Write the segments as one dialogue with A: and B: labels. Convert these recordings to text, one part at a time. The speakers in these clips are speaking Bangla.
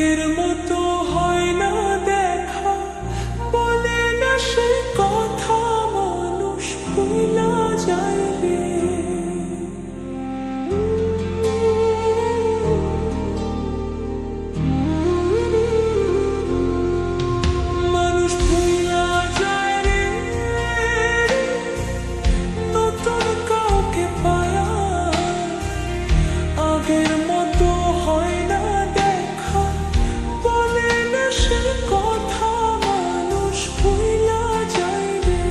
A: আগের মতো হয় না দেখা, বলে না সে কথা মানুষ ভুলা যায় রে। মানুষ ভুলা যায় রে নতুন কাউকে পায়া, আগের মতো হয় না দেখা, বলে না সে কথা মানুষ ভুলা যায় রে।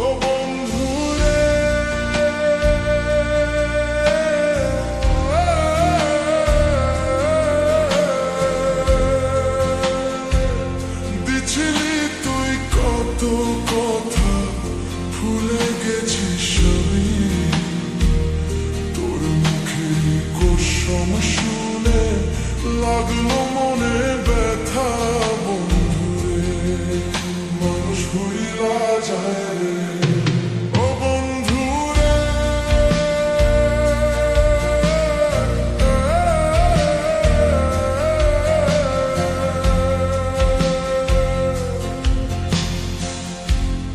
B: ও বন্ধু রে, দিছিলি তুই কত কথা, ভুলে গেছিস সবই। তোর মুখের কুসুম শুনে লাগলো মনে ব্যথা। বন্ধুরে, মানুষ ভুলা যায় রে। ও বন্ধু রে,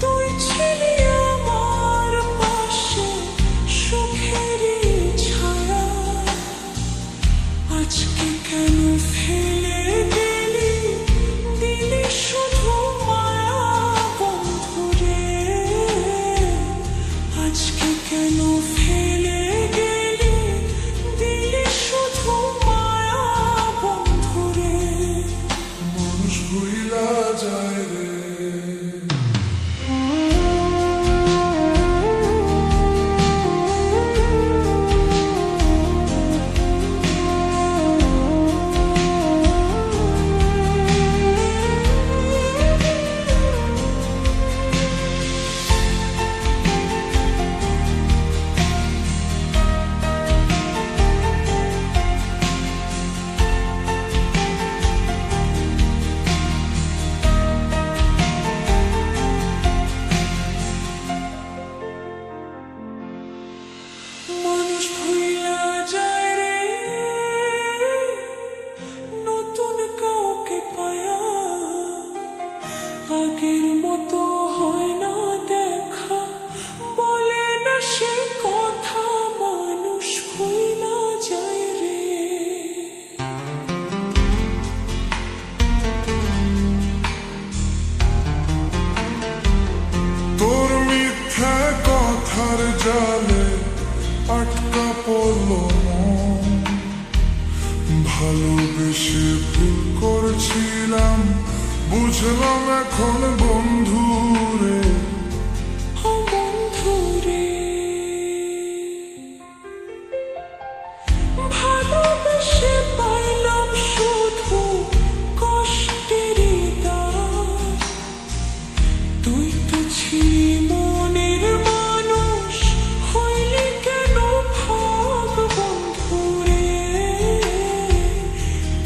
A: তুই ছিলি আমার পাশে সুখেরই ছায়া, আজকে কেন ফেলে গেলি, দিলি শুধু মায়া। বন্ধুরে, আজকে কেন ফেলে গেলি, দিলি শুধু মায়া। বন্ধুরে,
B: মানুষ ভুলা যায় রে।
A: মানুষ ভুলা যায় রে নতুন কাউকে পায়া, আগের মতো হয় না দেখা, বলে না সে কথা মানুষ ভুলা যায় রে।
B: তোর মিথ্যা কথার জালে আটকা পড়লো মন। ভালোবেসে ভুল করছিলাম, বুঝলাম এখন বন্ধু রে।
A: ও বন্ধুরে, ভালোবেসে পাইলাম শুধু কষ্টেরই দাগ। তুই তো ছিলি মনের মানুষ, হইলি কেন ভাগ। বন্ধুরে,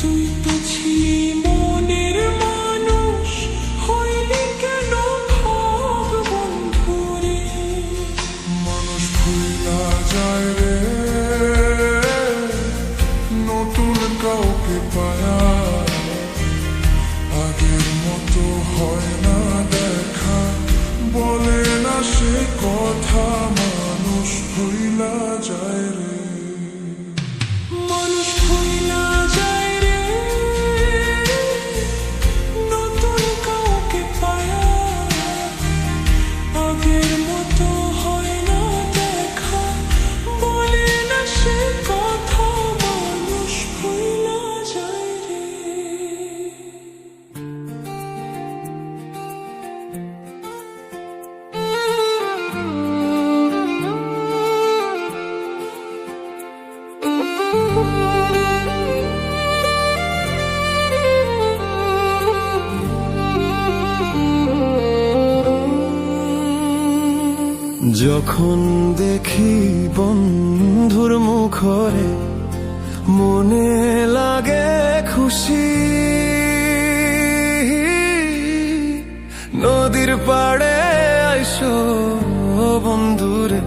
A: তুই তো ছিলি মনের মানুষ, হইলি কেন ভাগ। বন্ধুরে,
B: মানুষ ভুলা যায় রে নতুন কাউকে পায়া, আগের মতো হয় না দেখা, বলে না সে কথা মানুষ ভুলা যায় রে।
A: মানুষ ভুলা যায় রে নতুন কাউকে পায়া, আগের মতো হয় না দেখা, বলে না সে কথা মানুষ ভুলা যায় রে।
C: যখন দেখি বন্ধুর মুখরে মনে লাগে খুশি, নদীর পাড়ে আইসো বন্ধুরে,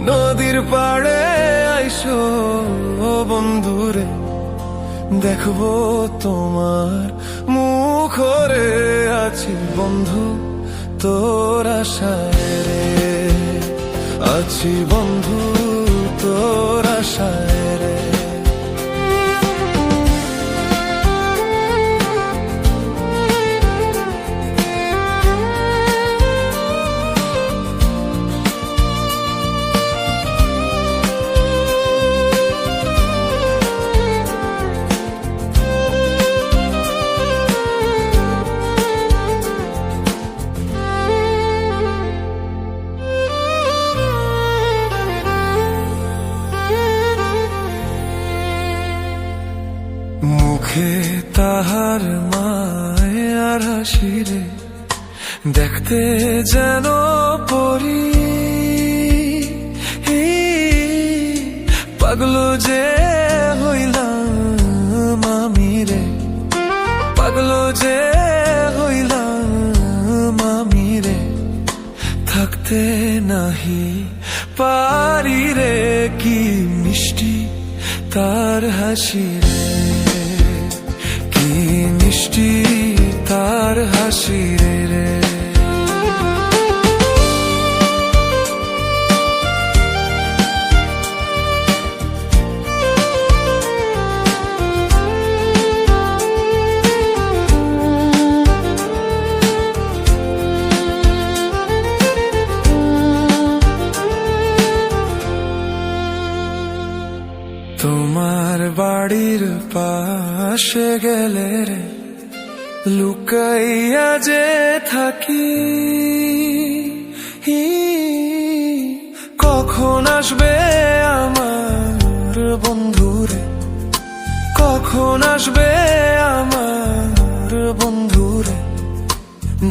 C: নদীর পাড়ে আইসো বন্ধুরে, দেখবো তোমার মুখরে আছি বন্ধু তোর আশায় রে, আছি বন্ধু তোর আশায় রে। মুখে তাহার মায়ার হাসি রে, দেখতে যেন পরি পাগল যে হইলাম আমি রে, পাগল যে হইলাম আমি রে, থাকতে নাহি পারি রে, কি মিষ্টি তার হাসি রে, কি মিষ্টি তার হাসি রে। তোমার বাড়ির পাশে গেলে রে, লুকাইয়া যে থাকি, কখন আসবে আমার বন্ধুরে, কখন আসবে আমার বন্ধুরে,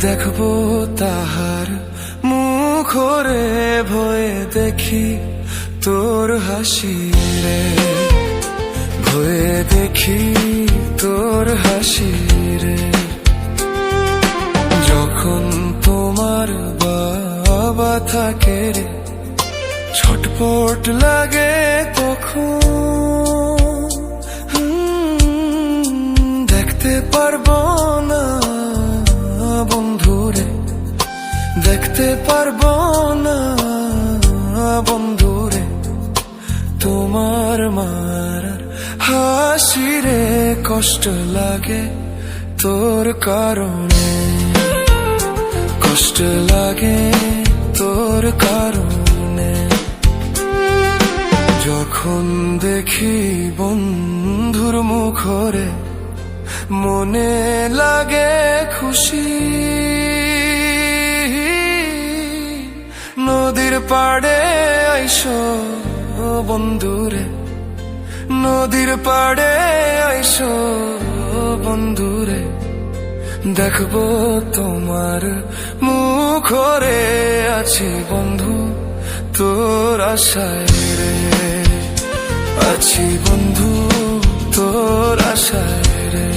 C: দেখবো তাহার মুখরে, ভয়ে দেখি তোর হাসি রে, ভয়ে দেখি তোর হাসি রে। যখন তোমার বাবা থাকে রে, ছটপট লাগে তখন, দেখতে পারবো না বন্ধুরে, দেখতে পারবো না বন্ধুরে, তোমার মার হাসি রে, কষ্ট লাগে তোর কারণে, কষ্ট লাগে তোর কারণে। যখন দেখি বন্ধুর মুখরে, মনে লাগে খুশি, নদীর পাড়ে আইসো বন্ধুরে, নদীর পাড়ে আইসো বন্ধুরে, দেখবো তোমার মুখরে আছি বন্ধু তোর আশায় রে, আছি বন্ধু তোর আশায় রে।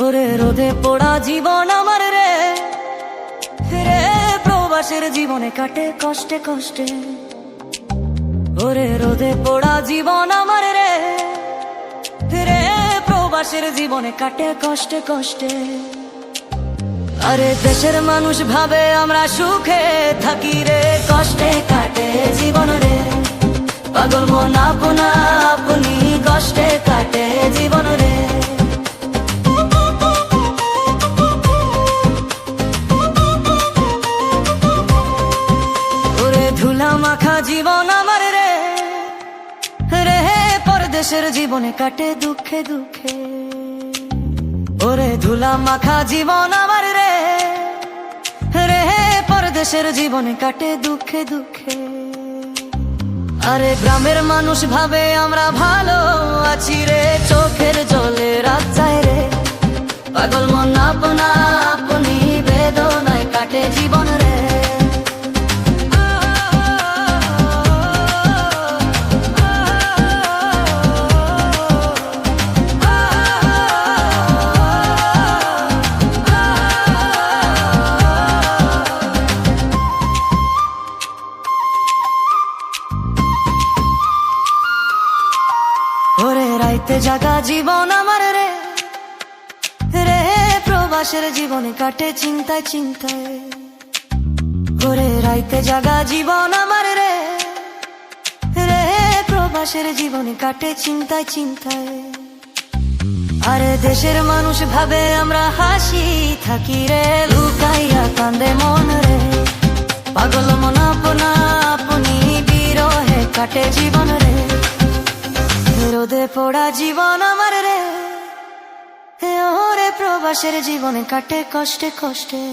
D: ওরে রোদে পোড়া জীবন আমার রে, রে প্রবাসের জীবনে কাটে কষ্টে কষ্টে, ওরে রোদে পোড়া জীবন আমার রে, রে প্রবাসের জীবনে কাটে কষ্টে কষ্টে। আরে দেশের মানুষ ভাবে আমরা সুখে থাকি রে, কষ্টে কাটে জীবন রে, পাগল মন আপনা আপনি, কষ্টে কাটে জীবন রে। ওরে ধুলা মাখা জীবন আমার রে, রে পরদেশের জীবনে কাটে দুঃখে দুঃখে, ওরে ধুলা মাখা জীবন আমার রে, রে পরদেশের জীবনে কাটে দুঃখে দুঃখে। আরে গ্রামের মানুষ ভাবে আমরা ভালো আছি রে, চোখের জলে রাত যায় রে, পাগল মন আপনা আপনি বেদনায় কাটে জীবন রে। ওরে রাইতে জাগা জীবন আমার রে, রে প্রবাসের জীবনে কাটে চিন্তায় চিন্তায়। ওরে রাইতে জাগা জীবন আমার রে, রে প্রবাসের জীবনে কাটে চিন্তায় চিন্তায়। আরে দেশের মানুষ ভাবে আমরা হাসি থাকি রে, লুকাইয়া কান্দে মন রে, পাগল মন আপনা আপনি বিরহে কাটে জীবন রে। রোদে পোড়া জীবন আমার রে, ওরে প্রবাসের জীবনে কাটে কষ্টে কষ্টে।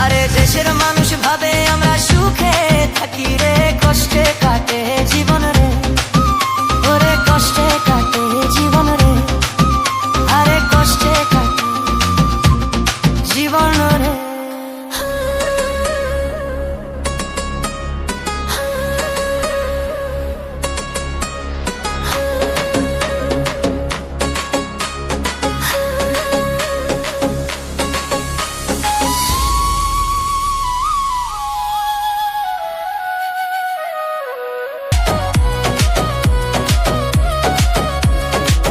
D: আরে দেশের মানুষ ভাবে আমরা সুখে